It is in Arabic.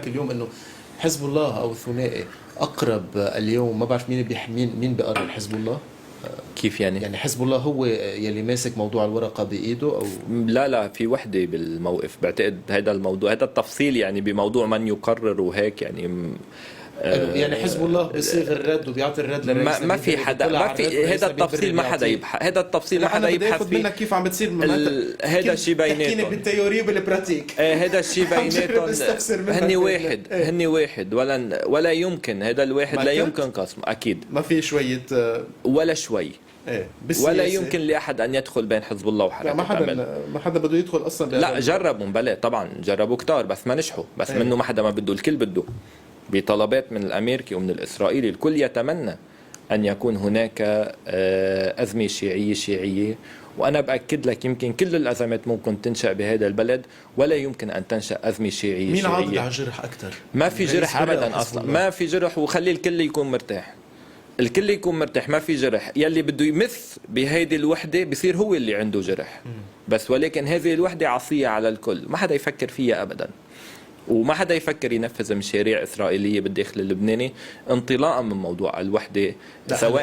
اليوم انه حزب الله او الثنائي اقرب اليوم، ما بعرف مين مين بيقرب حزب الله. كيف يعني؟ يعني حزب الله هو يلي ماسك موضوع الورقه بايده او لا في وحده بالموقف، بعتقد هذا الموضوع، هذا التفصيل يعني بموضوع من يقرر وهيك يعني. يعني حزب الله بيصيغ الرد وبيعطي الرد لرئيس ما في حدا، ما في هذا التفصيل، ما حدا يبحث هذا التفصيل، ما حدا يبحث فيه. منك كيف عم بتصير هذا الشيء بيناتهم، تحكيني بالتيوري وبالبراتيك. هذا الشيء بيناتهم، هني واحد ولا يمكن هذا الواحد لا يمكن قسمه اكيد. ما في شويه ولا شوي. ولا يمكن لاحد ان يدخل بين حزب الله وحركه ما حدا بده يدخل اصلا. لا جربوا بلا طبعا، جربوا كتار بس ما نجحوا، بس منه ما حدا ما بده، الكل بده بطلبات من الامريكي ومن الاسرائيلي، الكل يتمنى ان يكون هناك ازمه شيعيه. وانا باكد لك يمكن كل الازمات ممكن تنشا بهذا البلد، ولا يمكن ان تنشا ازمه شيعيه. مين عاضد على الجرح اكثر؟ ما في جرح ابدا اصلا، ما في جرح، وخلي الكل يكون مرتاح، الكل يكون مرتاح، ما في جرح. يلي بده يمث بهيدي الوحده بصير هو اللي عنده جرح بس، ولكن هذه الوحده عصيه على الكل، ما حدا يفكر فيها ابدا، وما حدا يفكر ينفذ مشاريع إسرائيلية بالداخل اللبناني انطلاقا من موضوع الوحدة، سواء